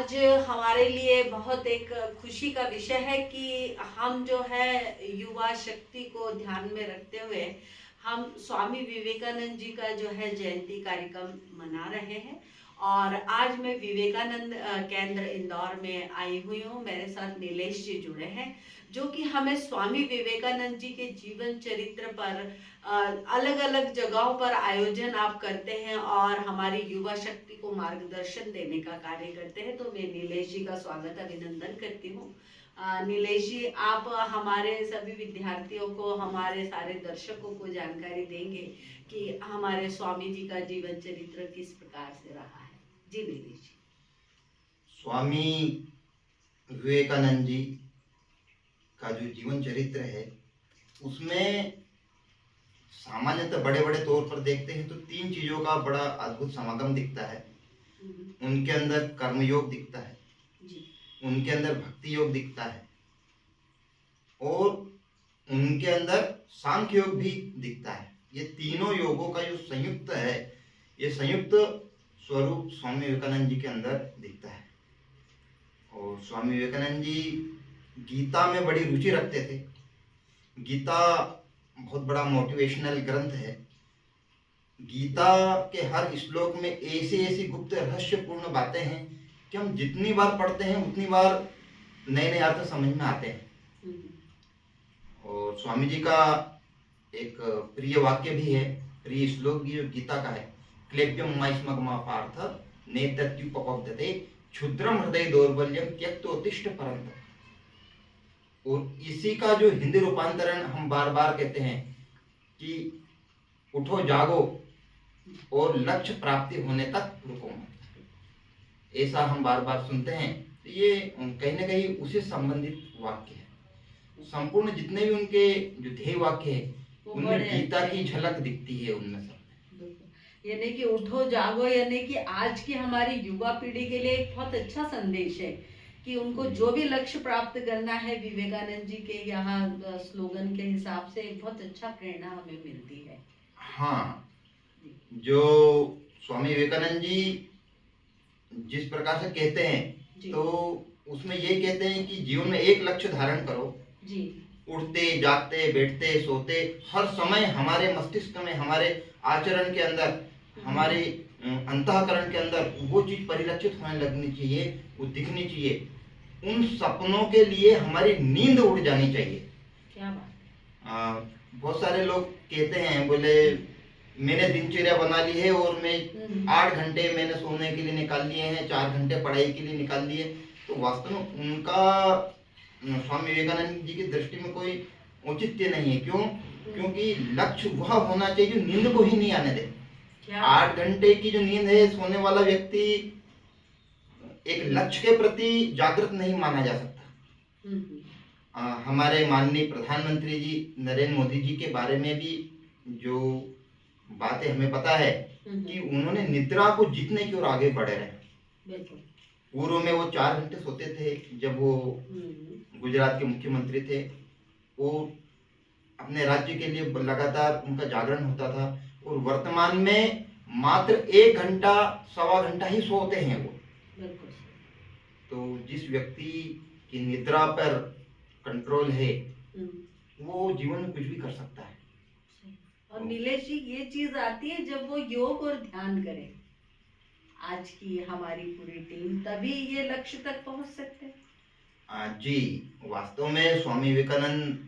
आज हमारे लिए बहुत एक खुशी का विषय है कि हम जो है युवा शक्ति को ध्यान में रखते हुए हम स्वामी विवेकानंद जी का जो है जयंती कार्यक्रम मना रहे हैं। और आज मैं विवेकानंद केंद्र इंदौर में आई हुई हूँ। मेरे साथ नीलेश जी जुड़े हैं जो कि हमें स्वामी विवेकानंद जी के जीवन चरित्र पर अलग अलग जगहों पर आयोजन आप करते हैं और हमारी युवा शक्ति को मार्गदर्शन देने का कार्य करते हैं। तो मैं नीलेश जी का स्वागत अभिनंदन करती हूँ। नीलेश जी, आप हमारे सभी विद्यार्थियों को, हमारे सारे दर्शकों को जानकारी देंगे कि हमारे स्वामी जी का जीवन चरित्र किस प्रकार से रहा है। जी नीलेश जी। स्वामी विवेकानंद जी का जो जीवन चरित्र है उसमें सामान्यतः बड़े बड़े तौर पर देखते हैं तो तीन चीजों का बड़ा अद्भुत समागम दिखता है। उनके अंदर कर्मयोग दिखता है, जी उनके अंदर भक्ति योग दिखता है और उनके अंदर सांख्य योग भी दिखता है। ये तीनों योगों का जो संयुक्त है, ये संयुक्त स्वरूप स्वामी विवेकानंद जी के अंदर दिखता है। और स्वामी विवेकानंद जी गीता में बड़ी रुचि रखते थे। गीता बहुत बड़ा मोटिवेशनल ग्रंथ है। गीता के हर श्लोक में ऐसी ऐसी गुप्त रहस्यपूर्ण बातें हैं कि हम जितनी बार पढ़ते हैं उतनी बार नए नए अर्थ समझ में आते हैं। और स्वामी जी का एक प्रिय वाक्य भी है, प्रिय श्लोक भी जो गीता का है, क्लेप्यम माइस्मगमा पार्थ नेतत्युपपद्यते क्षुद्रम हृदय दौर्बल्यम त्यक्तोत्तिष्ठ परंत। और इसी का जो हिंदी रूपांतरण हम बार बार कहते हैं कि उठो जागो और लक्ष्य प्राप्ति होने तक रुको मत, ऐसा हम बार बार सुनते हैं। तो ये कहीं ना कहीं उसे संबंधित वाक्य है। संपूर्ण जितने भी उनके जो ध्येय वाक्य है उनमें गीता की झलक दिखती है उनमें सब। यानी कि उठो जागो, यानी कि आज की हमारी युवा पीढ़ी के लिए एक बहुत अच्छा संदेश है कि उनको जो भी लक्ष्य प्राप्त करना है, विवेकानंद जी के यहाँ स्लोगन के हिसाब से एक बहुत अच्छा प्रेरणा हमें मिलती है। हाँ, जो स्वामी विवेकानंद जी जिस प्रकार से कहते हैं तो उसमें ये कहते हैं कि जीवन में एक लक्ष्य धारण करो। जी। उठते जागते बैठते सोते हर समय हमारे मस्तिष्क में, हमारे आचरण के अंदर, हमारे अंतःकरण के अंदर वो चीज परिलक्षित होने लगनी चाहिए, वो दिखनी चाहिए। उन सपनों के लिए हमारी नींद उड़ जानी चाहिए। क्या बात। बहुत सारे लोग कहते हैं, बोले मैंने दिनचर्या बना ली है और मैं 8 घंटे मैंने सोने के लिए निकाल लिए हैं, 4 घंटे पढ़ाई के लिए निकाल लिए। तो वास्तव में उनका स्वामी विवेकानंद जी की दृष्टि में कोई औचित्य नहीं है। क्यों? क्योंकि लक्ष्य वह होना चाहिए जो नींद को ही नहीं आने दे। 8 घंटे की जो नींद है, सोने वाला व्यक्ति एक लक्ष्य के प्रति जागृत नहीं माना जा सकता। हमारे माननीय प्रधानमंत्री जी नरेंद्र मोदी जी के बारे में भी जो बातें हमें पता है कि उन्होंने निद्रा को जीतने की ओर आगे बढ़े रहे। पूर्व में वो 4 घंटे सोते थे जब वो गुजरात के मुख्यमंत्री थे। वो अपने राज्य के लिए लगातार उनका जागरण होता था और वर्तमान में मात्र 1 घंटा सवा घंटा ही सोते हैं वो। तो जिस व्यक्ति की निद्रा पर कंट्रोल है वो जीवन में कुछ भी कर सकता है। और नीलेश जी, ये चीज आती है जब वो योग और ध्यान करे, आज की हमारी पूरी टीम, तभी ये लक्ष्य तक पहुंच सकते हैं। जी, वास्तव में स्वामी विवेकानंद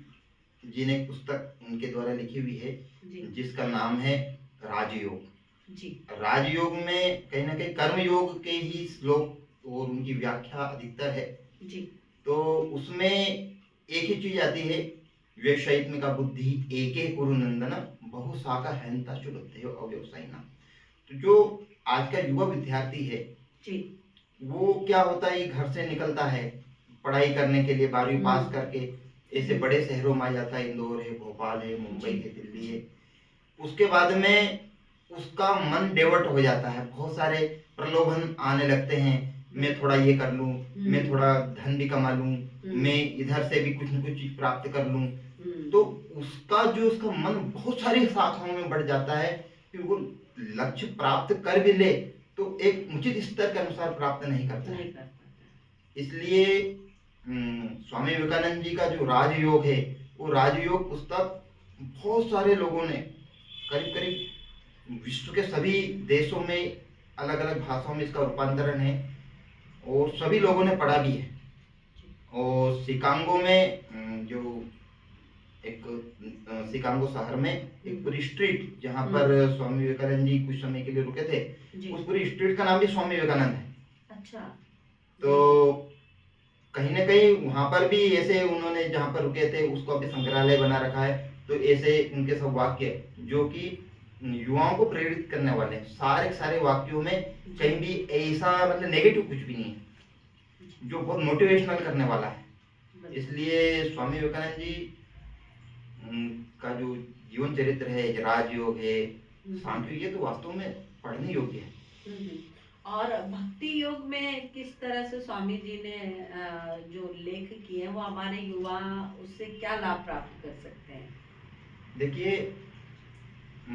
जी ने एक पुस्तक उनके द्वारा लिखी हुई है जिसका नाम है राजयोग। जी। राजयोग में कहीं ना कहीं कर्म योग के ही श्लोक और उनकी व्याख्या अधिकतर है। जी। तो उसमें एक ही चीज आती है, व्यवसायित्मिका बुद्धि एके कुरु नंदन बहुशाखा हंता चुलते अव्यवसायिना। तो जो आज का युवा विद्यार्थी है जी, वो क्या होता है, घर से निकलता है पढ़ाई करने के लिए, 12वीं पास करके ऐसे बड़े शहरों में आ जाता है, इंदौर है, भोपाल है, मुंबई है, दिल्ली है। उसके बाद में उसका मन डेवर्ट हो जाता है, बहुत सारे प्रलोभन आने लगते हैं, मैं थोड़ा ये कर लूं, मैं थोड़ा धन भी कमा लूं, मैं इधर से भी कुछ न कुछ चीज प्राप्त कर लूं। तो उसका मन बहुत सारी शाखाओं में बढ़ जाता है कि वो लक्ष्य प्राप्त कर भी ले तो एक उचित स्तर के अनुसार प्राप्त नहीं करता है। इसलिए स्वामी विवेकानंद जी का जो राजयोग है, वो राजयोग पुस्तक बहुत सारे लोगों ने, करीब करीब विश्व के सभी देशों में अलग अलग भाषाओं में इसका रूपांतरण है और सभी लोगों ने पढ़ा भी है। और शिकागो में जो एक शिकागो शहर में एक पूरी स्ट्रीट जहाँ पर स्वामी विवेकानंद जी कुछ समय के लिए रुके थे, उस पूरी स्ट्रीट का नाम भी स्वामी विवेकानंद है। अच्छा। तो कहीं ना कहीं वहां पर भी ऐसे उन्होंने जहाँ पर रुके थे उसको अभी संग्रहालय बना रखा है। तो ऐसे उनके सब वाक्य जो कि युवाओं को प्रेरित करने वाले हैं, सारे सारे वाक्यों में कहीं भी ऐसा मतलब नेगेटिव कुछ भी नहीं है, जो बहुत मोटिवेशनल करने वाला है। इसलिए स्वामी विवेकानंद जी का जो जीवन चरित्र है, राजयोग है, सांख्य, ये तो वास्तव में पढ़ने योग्य है। और भक्ति योग में किस तरह से स्वामी जी ने जो लेख किए हैं वो हमारे युवा उससे क्या लाभ प्राप्त कर सकते हैं? देखिए,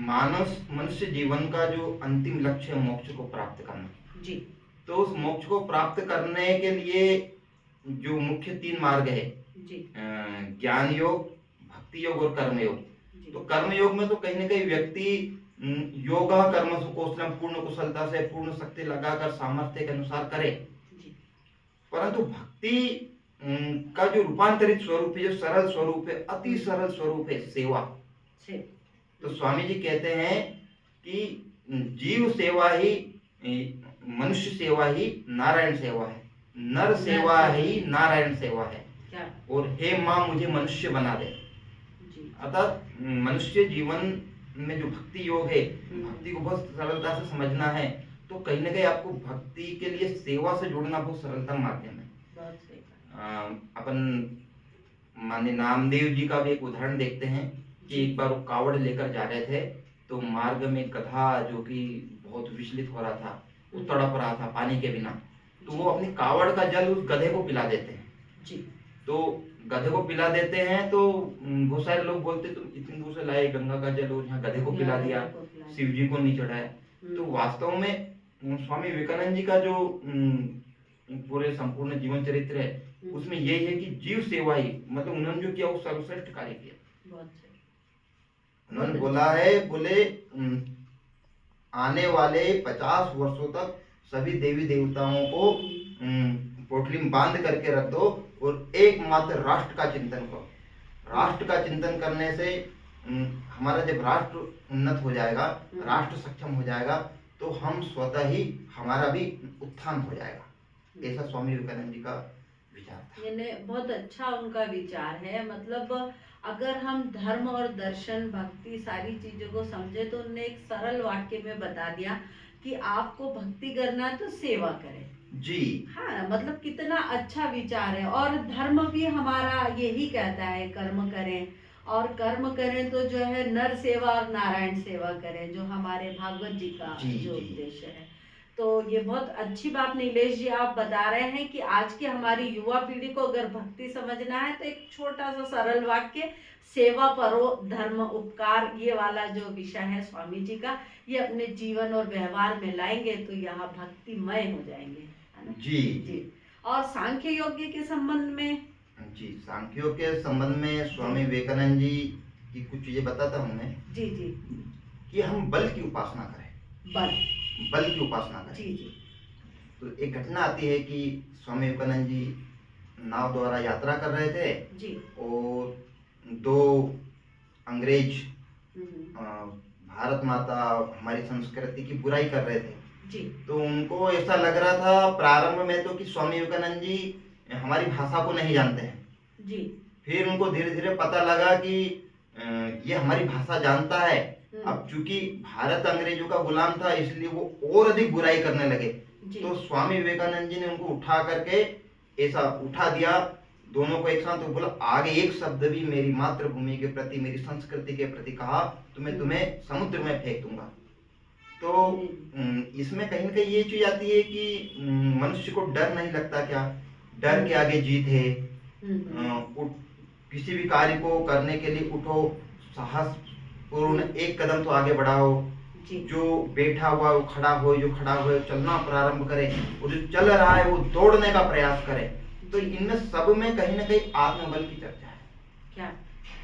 मानव मनुष्य जीवन का जो अंतिम लक्ष्य है मोक्ष को प्राप्त करना जी। तो उस मोक्ष को प्राप्त करने के लिए जो मुख्य 3 मार्ग है जी, ज्ञान योग, भक्ति योग और कर्म योग। तो कर्म योग में तो कहीं ना कहीं व्यक्ति योगा कर्म सुकौशलम, पूर्ण कुशलता से पूर्ण शक्ति लगाकर सामर्थ्य के अनुसार करे। परंतु भक्ति का जो रूपांतरित स्वरूप है, जो सरल स्वरूप है, अति सरल स्वरूप है, सेवा। तो स्वामी जी कहते हैं कि जीव सेवा ही, मनुष्य सेवा ही नारायण सेवा है, नर सेवा ही नारायण सेवा है, और हे माँ मुझे मनुष्य बना दे। अर्थात मनुष्य जीवन में जो भक्ति योग है, भक्ति को बहुत सरलता से समझना है, तो कहीं ना कहीं आपको भक्ति के लिए सेवा से जोड़ना बहुत सरलतम माध्यम है। अपन माननीय नामदेव जी का भी एक उदाहरण देखते हैं कि एक बार वो कावड़ लेकर जा रहे थे, तो मार्ग में गधा जो कि बहुत विचलित हो रहा था, वो तड़प रहा था पानी के बिना, तो वो अपनी कावड़ का जल उस गधे को पिला देते हैं। तो गधे को पिला देते हैं तो बहुत सारे लोग बोलते तुम इतनी दूर से लाए गंगा का जल और यहाँ गधे को पिला दिया, शिव जी को नहीं चढ़ाया। तो वास्तव में स्वामी विवेकानंद जी का जो पूरे संपूर्ण जीवन चरित्र है, उसमें यही है कि जीव सेवा ही, मतलब उन्होंने जो किया वो सर्वश्रेष्ठ कार्य किया। उन्होंने बोला है, बोले आने वाले 50 वर्षों तक सभी देवी देवताओं को पोटली में बांध करके रख दो और एकमात्र राष्ट्र का चिंतन करो। राष्ट्र का चिंतन करने से हमारा जब राष्ट्र उन्नत हो जाएगा, राष्ट्र सक्षम हो जाएगा, तो हम स्वतः ही हमारा भी उत्थान हो जाएगा। ऐसा स्वामी विवेकानंद जी का विचार था। यानी बहुत अच्छा उनका विचार है। मतलब अगर हम धर्म और दर्शन, भक्ति सारी चीजों को समझे तो उन्होंने एक सरल वाक्य में बता दिया कि आपको भक्ति करना है तो सेवा करें जी। हाँ, मतलब कितना अच्छा विचार है। और धर्म भी हमारा यही कहता है कर्म करें, और कर्म करें तो जो है नर सेवा और नारायण सेवा करें, जो हमारे भागवत जी का जो उद्देश्य है। तो ये बहुत अच्छी बात नीलेश जी आप बता रहे हैं कि आज की हमारी युवा पीढ़ी को अगर भक्ति समझना है तो एक छोटा सा सरल वाक्य, सेवा परो धर्म उपकार, ये वाला जो विषय है स्वामी जी का, ये अपने जीवन और व्यवहार में लाएंगे तो यहाँ भक्तिमय हो जाएंगे, है ना? जी जी। और सांख्य योग के संबंध में जी, सांख्य योग के संबंध में स्वामी विवेकानंद जी की कुछ चीजें बताता हूँ मैं। जी जी। कि हम बल की उपासना करें, बल की उपासना करें। जी जी। तो एक घटना आती है कि स्वामी विवेकानंद जी नाव द्वारा यात्रा कर रहे थे जी, और 2 अंग्रेज भारत माता हमारी संस्कृति की बुराई कर रहे थे जी। तो उनको ऐसा लग रहा था प्रारंभ में तो कि स्वामी विवेकानंद जी हमारी भाषा को नहीं जानते हैं जी। फिर उनको धीरे धीरे पता लगा कि ये हमारी भाषा जानता है। अब चूंकि भारत अंग्रेजों का गुलाम था, इसलिए वो और अधिक बुराई करने लगे। तो स्वामी विवेकानंद जी ने उनको उठा करके ऐसा उठा दिया दोनों को एक साथ, तो बोला आगे एक शब्द भी मेरी मातृभूमि के प्रति, मेरी संस्कृति के प्रति कहा तो मैं तुम्हें समुद्र में फेंक दूंगा। तो इसमें कहीं ना कहीं ये चीज आती है कि मनुष्य को डर नहीं लगता क्या, डर के आगे जीत है। किसी भी कार्य को करने के लिए उठो, साहस पूर्ण एक कदम तो आगे बढ़ाओ, जी जो बैठा हुआ है वो खड़ा हो, जो खड़ा हुआ है वो चलना प्रारंभ करे, और जो चल रहा है वो दौड़ने का प्रयास करे। तो जी इनमें सब में कहीं ना कहीं आत्मबल की चर्चा है। क्या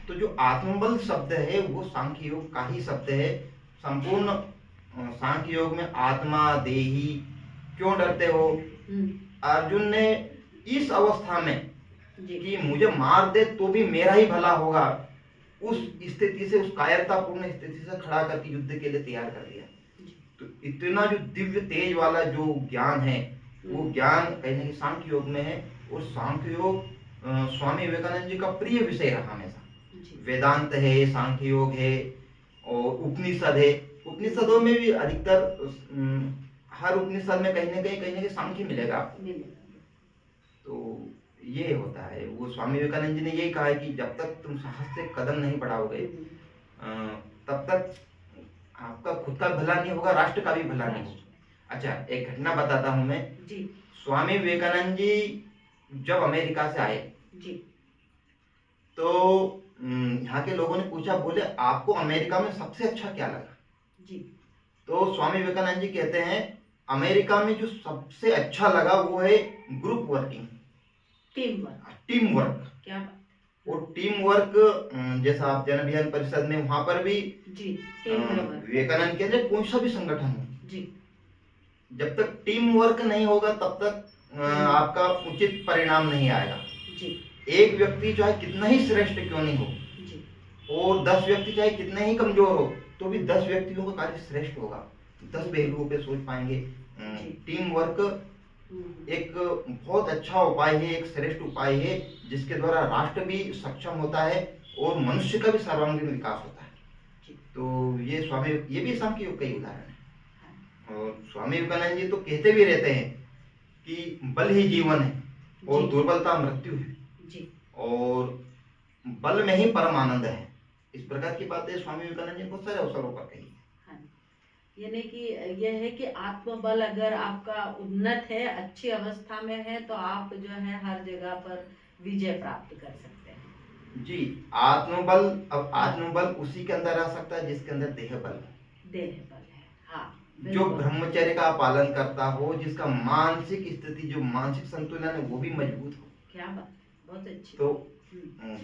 तो जो आत्मबल शब्द है वो सांख्य योग का ही शब्द है। संपूर्ण सांख्य योग में आत्मा देही, क्यों डरते हो, हम्म, अर्जुन ने इस अवस्था में जी कि मुझे मार दे तो भी मेरा ही भला होगा, उस स्थिति से, उस कायरतापूर्ण स्थिति से खड़ा करके युद्ध के लिए तैयार कर दिया। जी तो इतना जो दिव्य तेज वाला जो ज्ञान है वो हम्म, ज्ञान कहीं ना कहीं सांख्य योग में है। और सांख्य योग स्वामी विवेकानंद जी का प्रिय विषय रहा हमेशा। जी वेदांत है, सांख्य योग है, और उपनिषद है। उपनिषदों में भी अधिकतर हर उपनिषद में कहीं ना कहीं सांख्य मिलेगा आपको। मिलेगा। तो ये होता है, वो स्वामी विवेकानंद जी ने यही कहा है कि जब तक तुम साहस से कदम नहीं बढ़ाओगे तब तक आपका खुद का भला नहीं होगा, राष्ट्र का भी भला नहीं होगा। अच्छा, एक घटना बताता हूं मैं। जी स्वामी विवेकानंद जी जब अमेरिका से आए जी तो यहाँ के लोगों ने पूछा, बोले आपको अमेरिका में सबसे अच्छा क्या लगा। जी तो स्वामी विवेकानंद जी कहते हैं, अमेरिका में जो सबसे अच्छा लगा वो है ग्रुप वर्किंग, टीम वर्क। क्या और टीम वर्क, जैसा आप जन अभियान परिषद में, वहां पर भी जी टीम में वर्क विवेकानंद के अंदर कोई सा भी संगठन हो, जी जब तक टीम वर्क नहीं होगा तब तक आपका उचित परिणाम नहीं आएगा। जी एक व्यक्ति चाहे कितना ही श्रेष्ठ क्यों नहीं हो, जी और 10 व्यक्ति चाहे कितने ही कमजोर हो, तो भी 10 व्यक्तियों का कार्य श्रेष्ठ होगा। 10 पहलुओं पे सोच पाएंगे। टीम वर्क एक बहुत अच्छा उपाय है, एक श्रेष्ठ उपाय है, जिसके द्वारा राष्ट्र भी सक्षम होता है और मनुष्य का भी सर्वांगीण विकास होता है। तो ये भी सांख्य योग का ही उदाहरण है। और स्वामी विवेकानंद जी तो कहते भी रहते हैं कि बल ही जीवन है और दुर्बलता मृत्यु है, और बल में ही परम आनंद है। इस प्रकार की बातें स्वामी विवेकानंद जी ने बहुत सारे अवसरों पर कही। यानी कि यह है कि आत्मबल अगर आपका उन्नत है, अच्छी अवस्था में है, तो आप जो है हर जगह पर विजय प्राप्त कर सकते हैं। जी, आत्मबल, अब आत्मबल उसी के अंदर आ सकता है जिसके अंदर देह बल है। हाँ, जो ब्रह्मचर्य का पालन करता हो, जिसका मानसिक स्थिति, जो मानसिक संतुलन है वो भी मजबूत हो। क्या बात, बहुत अच्छी। तो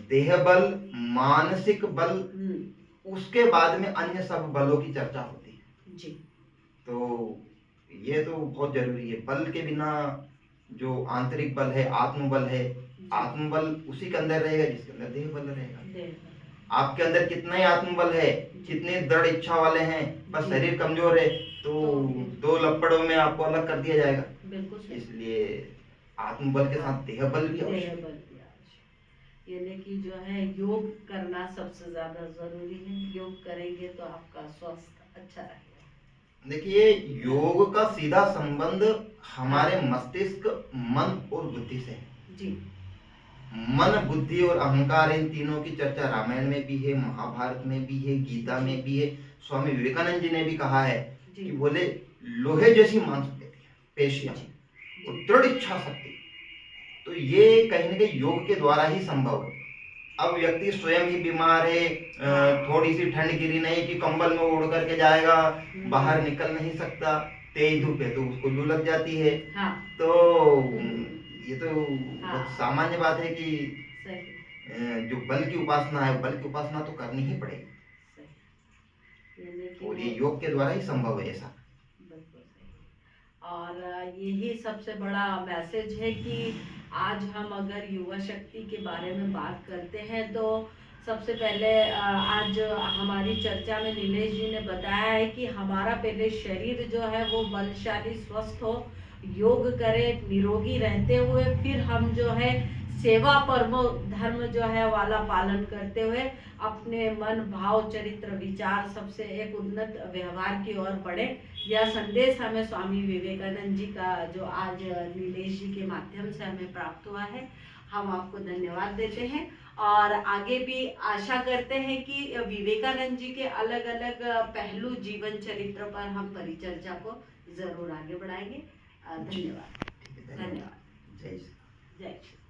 देह बल, मानसिक बल, उसके बाद में अन्य सब बलों की चर्चा होती है। जी। तो ये तो बहुत जरूरी है। बल के बिना जो आंतरिक बल है, आत्मबल है, आत्मबल उसी के अंदर रहेगा जिसके अंदर देह बल रहेगा। आपके अंदर कितना ही आत्मबल है, कितने दृढ़ इच्छा वाले हैं, बस शरीर कमजोर है तो 2 लपड़ों में आपको अलग कर दिया जाएगा। बिल्कुल। इसलिए आत्मबल के साथ देह बल भी आवश्यक है। यानी कि जो है योग करना सबसे ज्यादा जरूरी है। योग करेंगे तो आपका स्वास्थ्य अच्छा रहेगा। देखिए, योग का सीधा संबंध हमारे मस्तिष्क, मन और बुद्धि से है। जी। मन, बुद्धि और अहंकार, इन तीनों की चर्चा रामायण में भी है, महाभारत में भी है, गीता में भी है। स्वामी विवेकानंद जी ने भी कहा है कि बोले लोहे जैसी मांसपेशियां और दृढ़ इच्छा शक्ति, तो ये कहीं ना कहीं योग के द्वारा ही संभव है। अब व्यक्ति स्वयं ही बीमार है, थोड़ी सी ठंड गिरी नहीं कि कंबल में उड़ करके जाएगा, बाहर निकल नहीं सकता, तेज धूप है तो उसको लू लग जाती है। तो ये तो बहुत सामान्य बात है कि जो बल की उपासना है, बल की उपासना तो करनी ही पड़ेगी, और ये योग के द्वारा ही संभव है ऐसा। और यही सबसे बड़ा मैसेज है कि आज हम अगर युवा शक्ति के बारे में बात करते हैं तो सबसे पहले आज हमारी चर्चा में नीलेश जी ने बताया है कि हमारा पहले शरीर जो है वो बलशाली, स्वस्थ हो, योग करे निरोगी रहते हुए, फिर हम जो है सेवा परमो धर्म जो है वाला पालन करते हुए अपने मन, भाव, चरित्र, विचार सबसे एक उन्नत व्यवहार की ओर बढ़े। यह संदेश हमें स्वामी विवेकानंद जी का जो आज नीलेश जी के माध्यम से हमें प्राप्त हुआ है, हम आपको धन्यवाद देते हैं और आगे भी आशा करते हैं कि विवेकानंद जी के अलग अलग पहलू जीवन चरित्र पर हम परिचर्चा को जरूर आगे बढ़ाएंगे। धन्यवाद। जय श्री